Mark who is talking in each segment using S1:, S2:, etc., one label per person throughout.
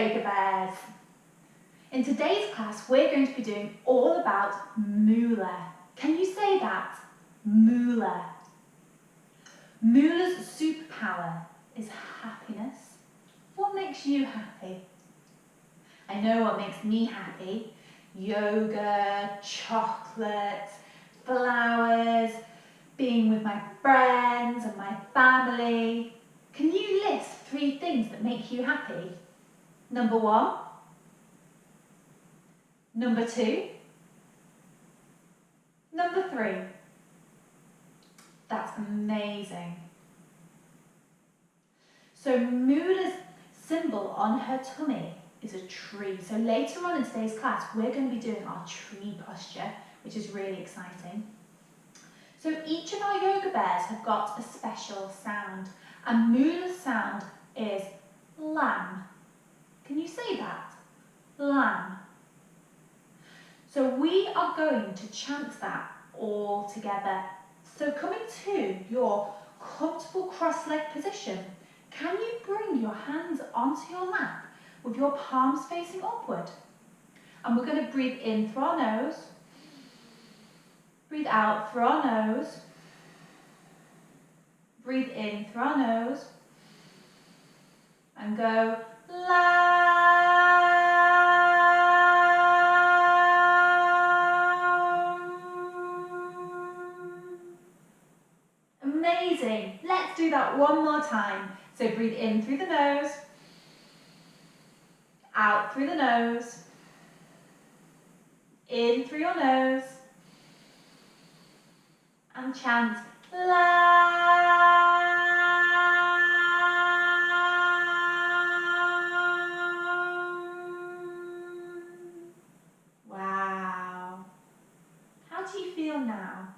S1: Yoga Bears. In today's class, we're going to be doing all about Mula. Can you say that? Mula. Mula's superpower is happiness. What makes you happy? I know what makes me happy. Yoga, chocolate, flowers, being with my friends and my family. Can you list 3 things that make you happy? Number 1. Number 2. Number 3. That's amazing. So Mula's symbol on her tummy is a tree. So later on in today's class, we're going to be doing our tree posture, which is really exciting. So each of our yoga bears have got a special sound, and Mula's sound is lamb. Can you say that? Lamb. So we are going to chant that all together. So coming to your comfortable cross-leg position, can you bring your hands onto your lap with your palms facing upward? And we're going to breathe in through our nose, breathe out through our nose, breathe in through our nose, and go lamb. Amazing. Let's do that one more time. So breathe in through the nose, out through the nose, in through your nose, and chant lamb. Wow. How do you feel now?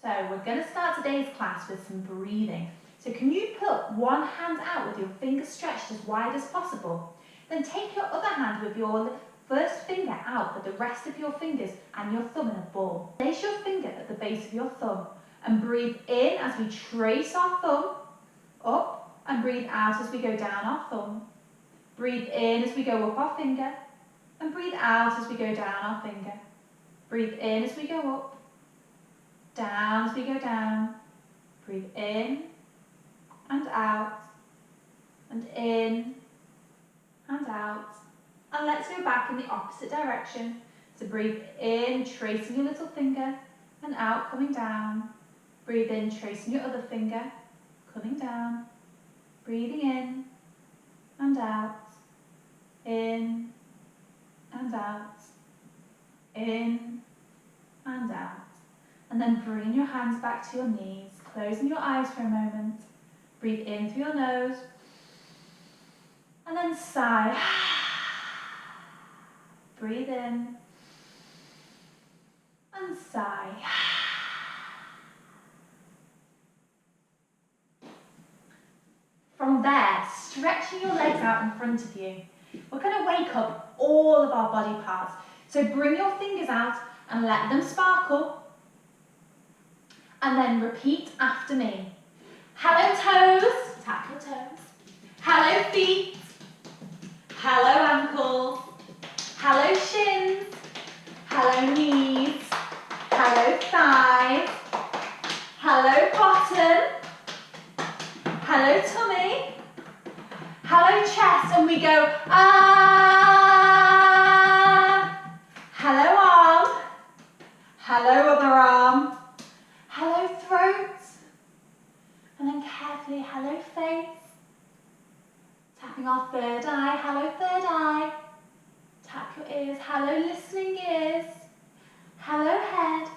S1: So we're going to start today's class with some breathing. So can you put one hand out with your fingers stretched as wide as possible? Then take your other hand with your first finger out with the rest of your fingers and your thumb in a ball. Place your finger at the base of your thumb and breathe in as we trace our thumb up, and breathe out as we go down our thumb. Breathe in as we go up our finger, and breathe out as we go down our finger. Breathe in as we go up, down as we go down. Breathe in and out, and in and out. And let's go back in the opposite direction. So breathe in, tracing your little finger, and out, coming down. Breathe in, tracing your other finger, coming down. Breathing in and out, in and out, in and out. And then bring your hands back to your knees, closing your eyes for a moment. Breathe in through your nose, and then sigh. Breathe in, and sigh. From there, stretching your legs out in front of you, we're going to wake up all of our body parts. So bring your fingers out and let them sparkle. And then repeat after me. Hello toes, tap your toes. Hello feet. Hello ankles. Hello shins. Hello knees. Hello thighs. Hello bottom. Hello tummy. Hello chest, and we go ah. Hello arm. Hello other arm. Hello throat, and then carefully hello face, tapping our third eye, hello third eye, tap your ears, hello listening ears, hello head.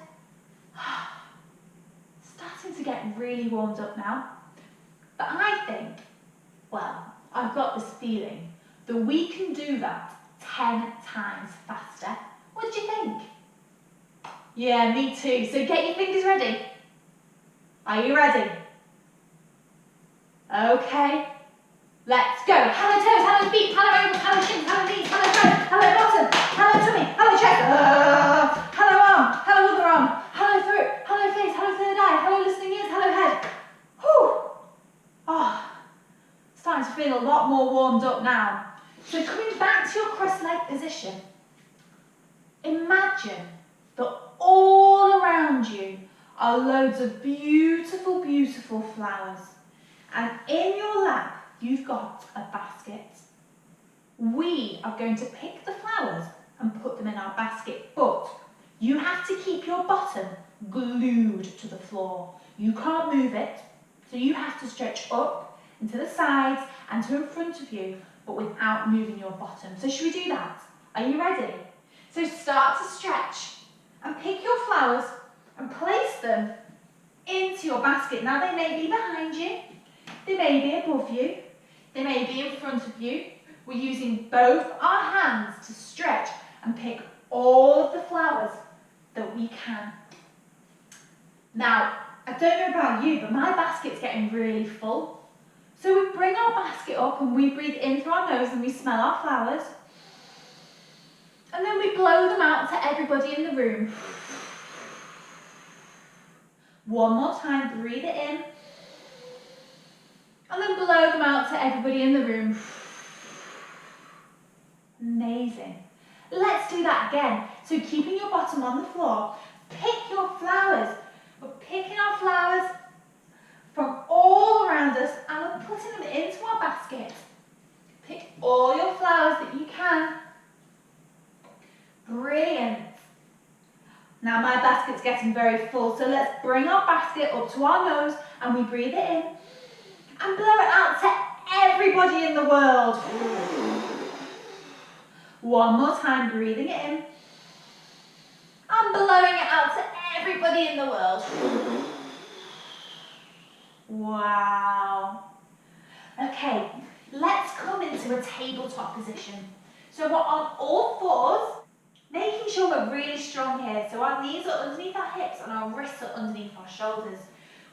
S1: Starting to get really warmed up now, but I think, well, I've got this feeling that we can do that 10 times faster. What do you think? Yeah, me too. So get your fingers ready. Are you ready? Okay. Let's go. Hello toes, hello feet, hello ankles, hello shins, hello knees, hello throat, hello bottom, hello tummy, hello chest, hello arm, hello other arm, hello throat, hello face, hello third eye, hello listening ears, hello head. Whew. Oh, times, feeling a lot more warmed up now. So coming back to your cross-leg position, imagine that all around you are loads of beautiful, beautiful flowers. And in your lap, you've got a basket. We are going to pick the flowers and put them in our basket, but you have to keep your bottom glued to the floor. You can't move it, so you have to stretch up and to the sides and to in front of you, but without moving your bottom. So should we do that? Are you ready? So start to stretch and pick your flowers and place them into your basket. Now they may be behind you, they may be above you, they may be in front of you. We're using both our hands to stretch and pick all of the flowers that we can. Now, I don't know about you, but my basket's getting really full. So we bring our basket up and we breathe in through our nose and we smell our flowers. And then we blow them out to everybody in the room. One more time, breathe it in. And then blow them out to everybody in the room. Amazing. Let's do that again. So keeping your bottom on the floor, pick your flowers. We're picking our flowers from all around us and we're putting them into our basket. Pick all your flowers that you can. Brilliant. Now my basket's getting very full, so let's bring our basket up to our nose and we breathe it in and blow it out to everybody in the world. One more time, breathing it in and blowing it out to everybody in the world. Wow. Okay, let's come into a tabletop position. So we're on all fours, making sure we're really strong here. So our knees are underneath our hips and our wrists are underneath our shoulders.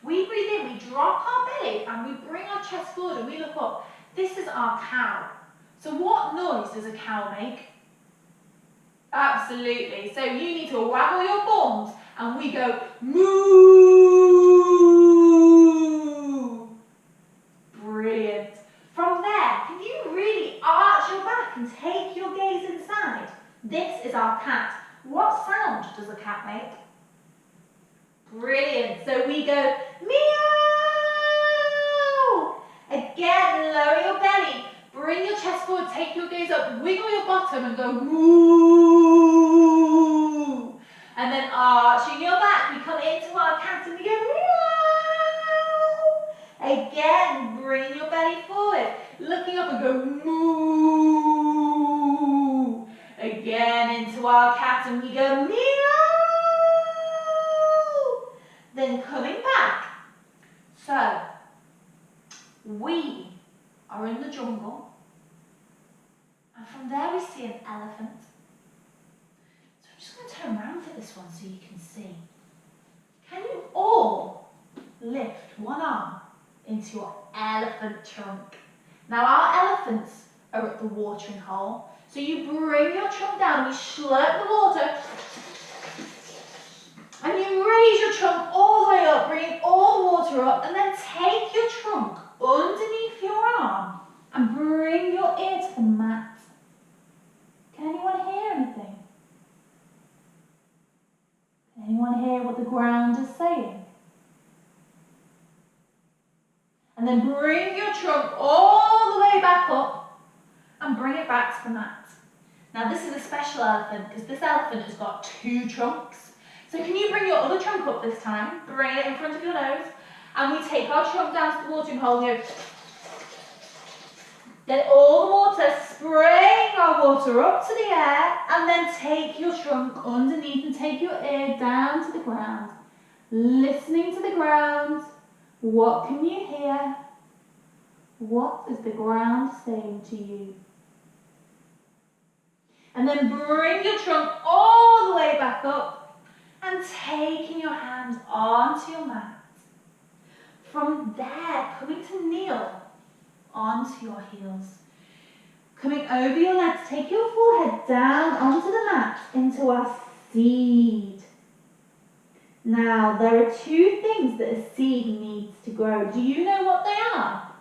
S1: We breathe in, we drop our belly and we bring our chest forward and we look up. This is our cow. So what noise does a cow make? Absolutely. So you need to waggle your bums and we go moo. Brilliant. From there, can you really arch your back and take your gaze inside? This is our cat. What sound does a cat make? Brilliant. So we go meow. Again, lower your belly. Bring your chest forward, take your gaze up, wiggle your bottom and go moo. And then arching your back, we come into our cat and we go meow. Again, bring your belly forward, looking up and go moo. Again, into our cat and we go meow. Then coming back. So, we are in the jungle, and from there we see an elephant. So I'm just going to turn around for this one so you can see. Can you all lift one arm into your elephant trunk? Now our elephants are at the watering hole, so you bring your trunk down, you slurp the water, and you raise your trunk all the way up, bringing all the water up, and then take your trunk underneath your arm and bring your ear to the mat. Can anyone hear anything? Can anyone hear what the ground is saying? And then bring your trunk all the way back up and bring it back to the mat. Now this is a special elephant because this elephant has got two trunks. So can you bring your other trunk up this time? Bring it in front of your nose. And we take our trunk down to the watering hole and go. Then all the water, spraying our water up to the air, and then take your trunk underneath and take your ear down to the ground. Listening to the ground. What can you hear? What is the ground saying to you? And then bring your trunk all the way back up and taking your hands onto your mat. From there, coming to kneel onto your heels. Coming over your legs, take your forehead down onto the mat into our seed. Now, there are two things that a seed needs to grow. Do you know what they are?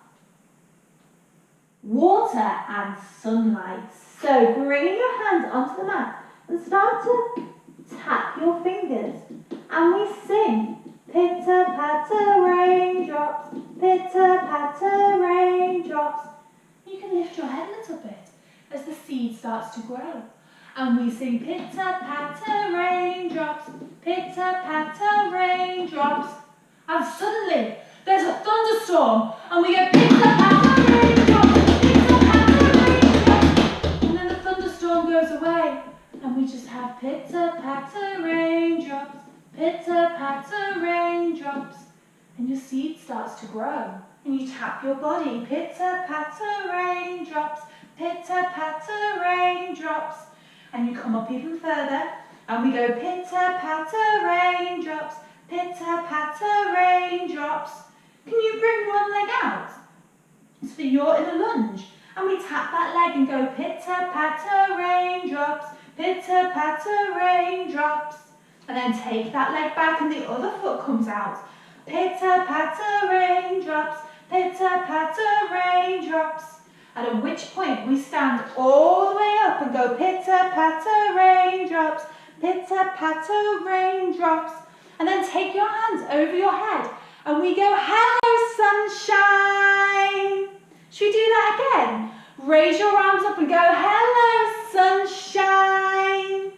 S1: water and sunlight. So bring your hands onto the mat and start to tap your fingers. And we sing, pitter patter raindrops, pitter patter raindrops. You can lift your head a little bit as the seed starts to grow. And we sing, pitter patter raindrops, pitter patter raindrops. And suddenly there's a thunderstorm and we go pitter patter raindrops, pitter patter raindrops. And then the thunderstorm goes away and we just have pitter patter raindrops, pitter patter raindrops. And your seed starts to grow. And you tap your body, pitter patter raindrops, pitter patter raindrops. And you come up even further and we go pitter patter raindrops, pitter patter raindrops. Can you bring one leg out? So you're in a lunge and we tap that leg and go pitter patter raindrops, pitter patter raindrops. And then take that leg back and the other foot comes out. Pitter patter raindrops, pitter patter raindrops. At which point we stand all the way up and go pitter patter raindrops, pitter patter raindrops. And then take your hands over your head and we go hello sunshine. Should we do that again? Raise your arms up and go hello sunshine.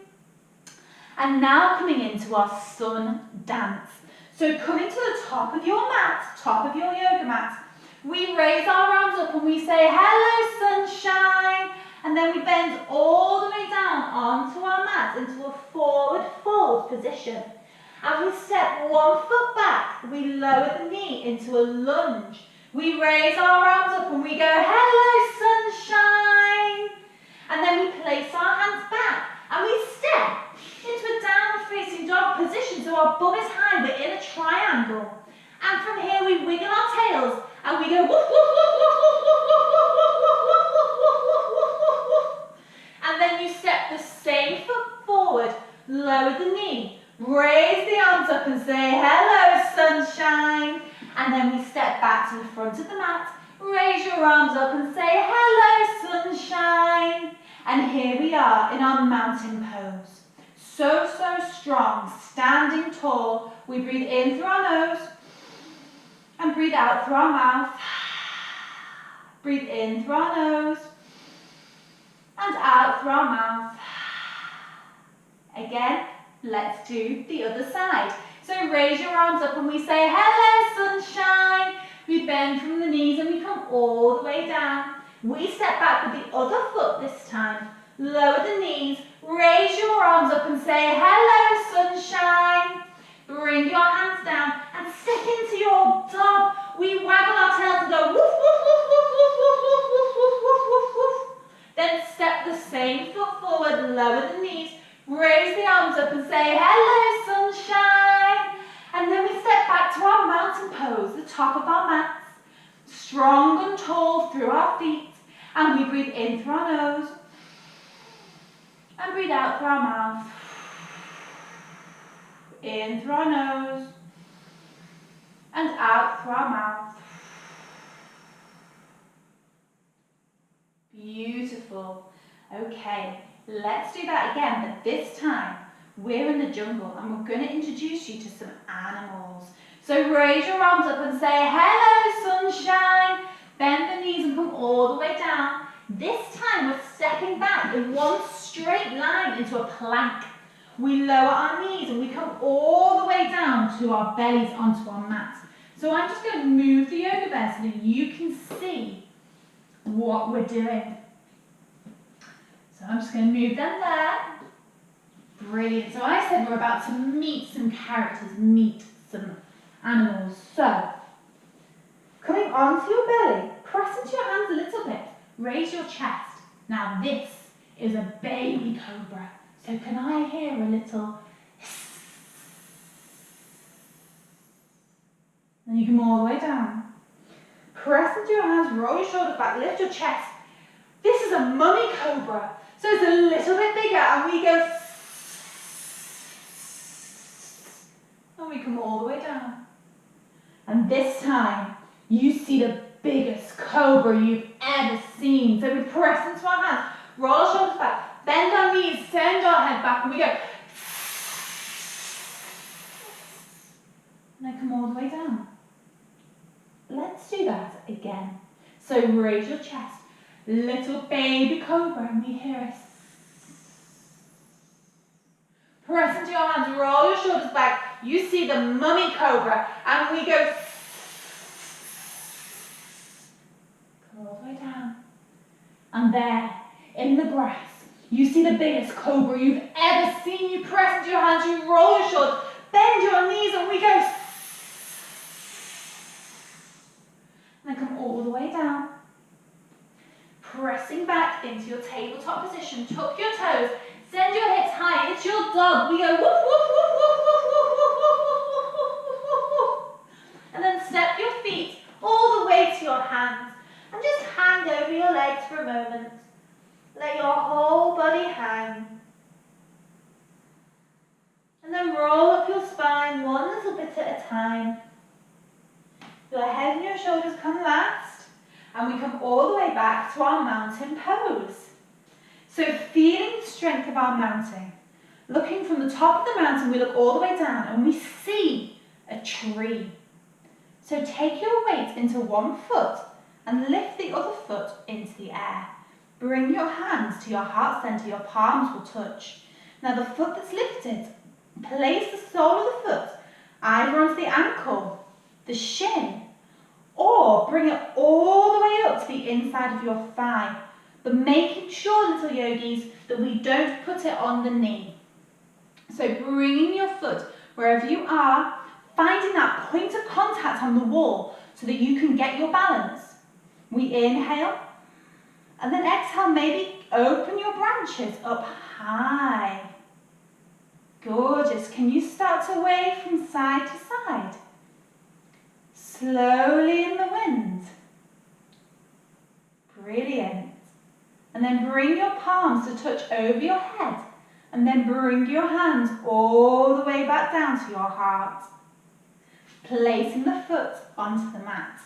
S1: And now coming into our sun dance. So coming to the top of your mat, top of your yoga mat, we raise our arms up and we say, hello sunshine. And then we bend all the way down onto our mat into a forward fold position. And we step one foot back, we lower the knee into a lunge. We raise our arms up and we go, hello sunshine. And then we place our hands back and we step into a downward facing dog position. So our bum is high, we're in a triangle. And from here we wiggle our tails and we go woof, woof, woof, woof, woof, woof, woof, woof, woof, woof, woof, woof, woof. And then you step the same foot forward, lower the knee, raise the arms up and say hello sunshine. And then we step back to the front of the mat, raise your arms up and say hello sunshine. And here we are in our mountain pose. So strong, standing tall. We breathe in through our nose and breathe out through our mouth. Breathe in through our nose and out through our mouth. Again, let's do the other side. So raise your arms up and we say hello sunshine. We bend from the knees and we come all the way down. We step back with the other foot this time. Lower the knees, raise your arms up and say hello sunshine. Bring your hands down and step into your dog. We waggle our tails and go woof, woof, woof, woof, woof, woof, woof, woof, woof, woof, woof. Then step the same foot forward, lower the knees, raise the arms up and say hello sunshine. And then we step back to our mountain pose, the top of our mats. Strong and tall through our feet. And we breathe in through our nose. And breathe out through our mouth. In through our nose. And out through our mouth. Beautiful. Okay, let's do that again, but this time we're in the jungle and we're going to introduce you to some animals. So raise your arms up and say hello sunshine. Bend the knees and come all the way down. This time we're stepping back in one straight line into a plank. We lower our knees and we come all the way down to our bellies onto our mat. So I'm just going to move the yoga bear so that you can see what we're doing. So I'm just going to move them there. Brilliant. So I said we're about to meet some characters, meet some animals. So coming onto your belly, press into your hands a little bit. Raise your chest. Now this is a baby cobra. So can I hear a little hiss? Then you come all the way down. Press into your hands, roll your shoulders back, lift your chest. This is a mummy cobra. So it's a little bit bigger and we go and we come all the way down. And this time you see the biggest cobra you've ever seen. So we press into our hands, roll our shoulders back, bend our knees, send our head back, and we go. And then come all the way down. Let's do that again. So raise your chest, little baby cobra, and we hear a press into your hands, roll your shoulders back. You see the mummy cobra, and we go. Come all the way down. And there, in the grass, you see the biggest cobra you've ever seen. You press into your hands, you roll your shoulders, bend your knees, and we go. And then come all the way down. Pressing back into your tabletop position. Tuck your toes. Send your hips high. It's your dog. We go woof, woof, woof, woof, woof, woof, woof, woof, woof, woof, woof. And then step your feet all the way to your hands. And just hang over your legs for a moment. Let your whole body hang. And then roll up your spine one little bit at a time. Your head and your shoulders come last. And we come all the way back to our mountain pose. So feeling the strength of our mountain. Looking from the top of the mountain, we look all the way down and we see a tree. So take your weight into one foot and lift the other foot into the air. Bring your hands to your heart center, your palms will touch. Now the foot that's lifted, place the sole of the foot either onto the ankle, the shin, or bring it all the way up to the inside of your thigh. But making sure, little yogis, that we don't put it on the knee. So bringing your foot wherever you are, finding that point of contact on the wall so that you can get your balance. We inhale, and then exhale, maybe open your branches up high. Gorgeous. Can you start to wave from side to side? Slowly in the wind. Brilliant. And then bring your palms to touch over your head. And then bring your hands all the way back down to your heart. Placing the foot onto the mat.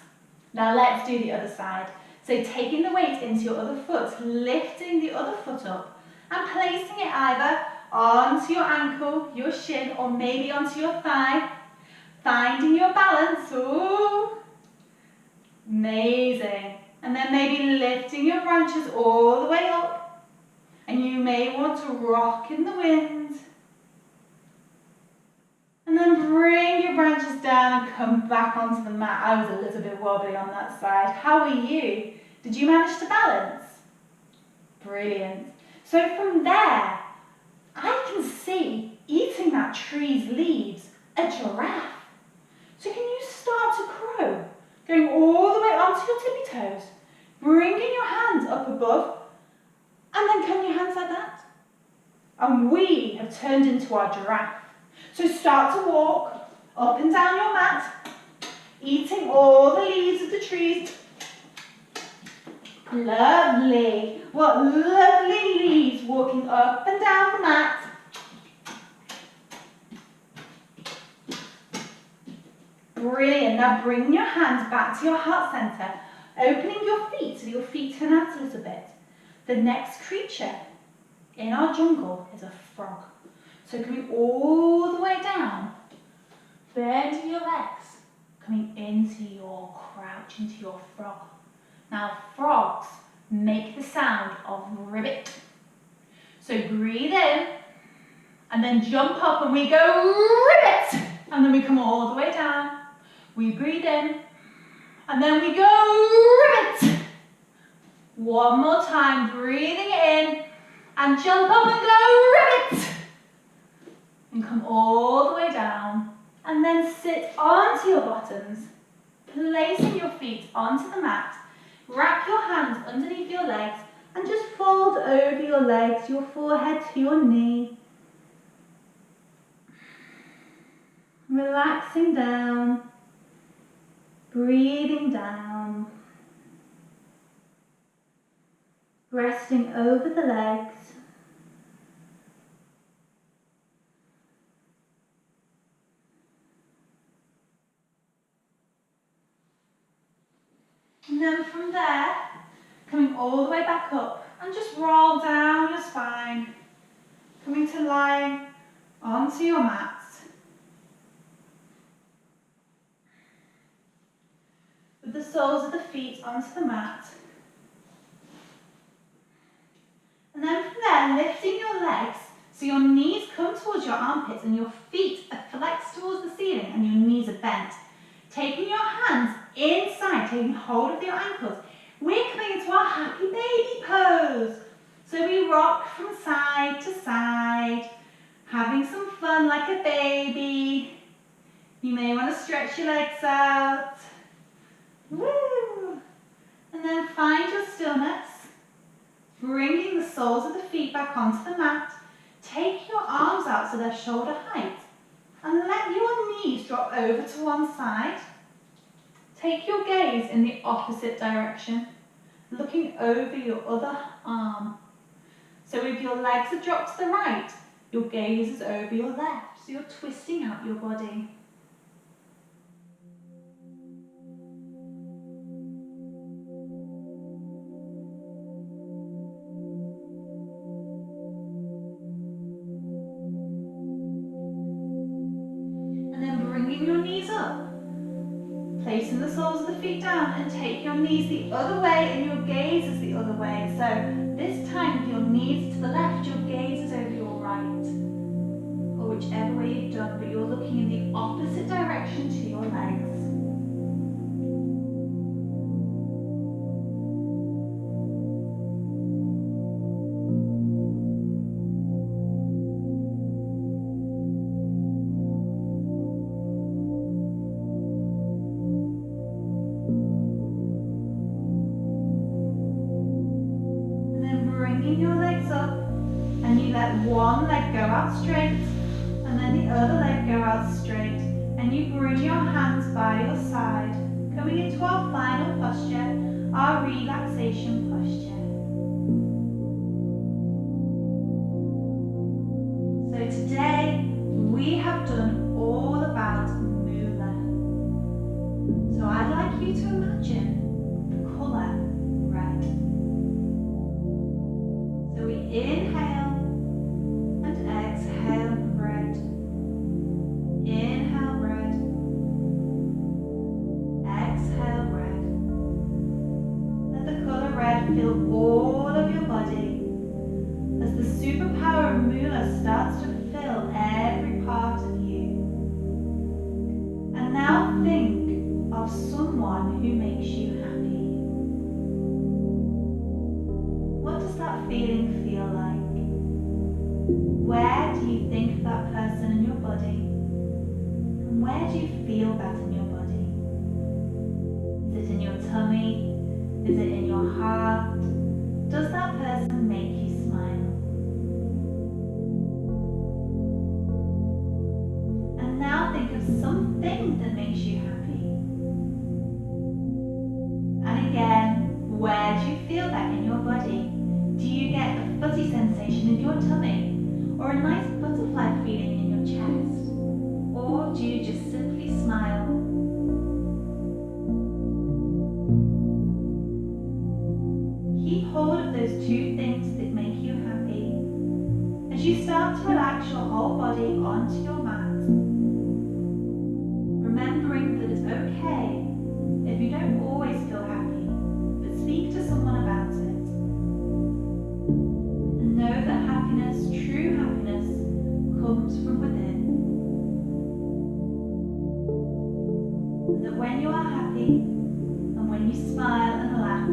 S1: Now let's do the other side. So taking the weight into your other foot, lifting the other foot up and placing it either onto your ankle, your shin, or maybe onto your thigh. Finding your balance. Ooh. Amazing. And then maybe lifting your branches all the way up. And you may want to rock in the wind. And then bring your branches down and come back onto the mat. I was a little bit wobbly on that side. How are you? Did you manage to balance? Brilliant. So from there, I can see eating that tree's leaves, a giraffe. So can you start to crow, going all the way onto your tippy toes, bringing your hands up above, and then come your hands like that. And we have turned into our giraffe. So start to walk up and down your mat, eating all the leaves of the trees. Lovely. What lovely leaves walking up and down the mat. Brilliant. Now bring your hands back to your heart center, opening your feet so your feet turn out a little bit. The next creature in our jungle is a frog. So coming all the way down, bending your legs, coming into your crouch, into your frog. Now frogs make the sound of ribbit. So breathe in and then jump up and we go ribbit. And then we come all the way down. We breathe in and then we go ribbit. One more time, breathing in and jump up and go ribbit. And come all the way down and then sit onto your bottoms, placing your feet onto the mat. Wrap your hands underneath your legs and just fold over your legs, your forehead to your knee. Relaxing down, breathing down, resting over the legs. And then from there, coming all the way back up and just roll down your spine, coming to lying onto your mat. With the soles of the feet onto the mat. And then from there, lifting your legs so your knees come towards your armpits and your feet are flexed towards the ceiling and your knees are bent. Taking your hands inside, taking hold of your ankles. We're coming into our happy baby pose. So we rock from side to side, having some fun like a baby. You may want to stretch your legs out. Woo! And then find your stillness, bringing the soles of the feet back onto the mat. Take your arms out so they're shoulder height and let your knees drop over to one side. Take your gaze in the opposite direction, looking over your other arm. So if your legs are dropped to the right, your gaze is over your left, so you're twisting out your body. Your knees up, placing the soles of the feet down, and take your knees the other way and your gaze is the other way. So this time with your knees to the left, your gaze is over your right, or whichever way you've done, but you're looking in the opposite direction to your legs. One leg go out straight and then the other leg go out straight, and you bring your hands by your side, coming into our final posture, our relaxation posture. So today we have done all about Mula. So I'd like you to imagine the colour red. So we inhale. Exhale red. Inhale red. Exhale red. Let the colour red fill all of your body as the superpower of Mula starts to fill every part of you. And now think of someone who makes you happy. What does that feeling feel like? Where do you think of that person in your body? And where do you feel that in your body? Is it in your tummy? Is it in your heart? Does that person make you smile? And now think of something that makes you happy. And again, where do you feel that in your body? Do you get a fuzzy sensation in your tummy? Or a nice butterfly feeling in your chest? Or do you just simply smile? Keep hold of those two things that make you happy as you start to relax your whole body onto your mat. Remembering that it's okay if you don't always feel happy, but speak to someone about it. And know that happiness, true happiness, comes from within. And that when you are happy, and when you smile and laugh,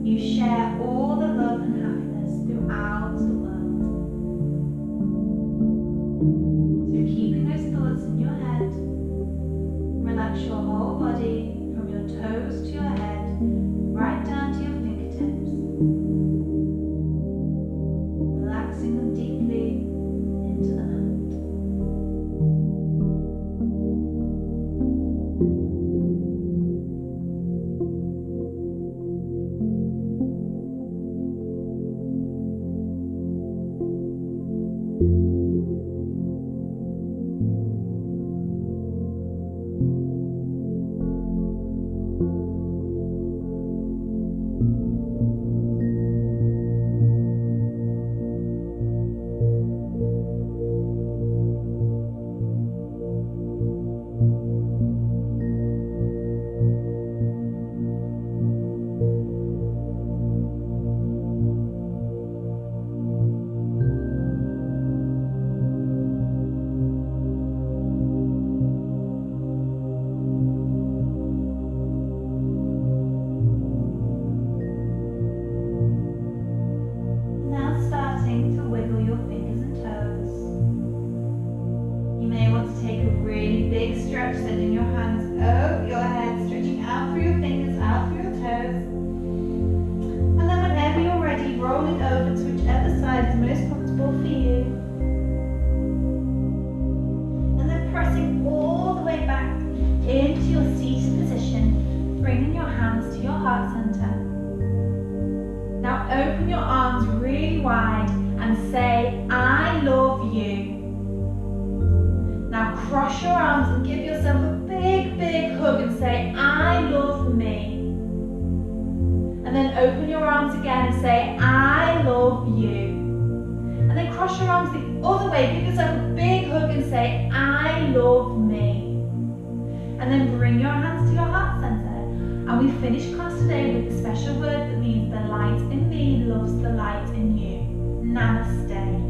S1: you share all the love and happiness throughout the world. bringing your hands to your heart center. Now open your arms really wide and say, I love you. Now cross your arms and give yourself a big, big hug and say, I love me. And then open your arms again and say, I love you. And then cross your arms the other way, give yourself a big hug and say, I love me. And then bring your hands to your heart center. And we finish class today with a special word that means the light in me loves the light in you. Namaste.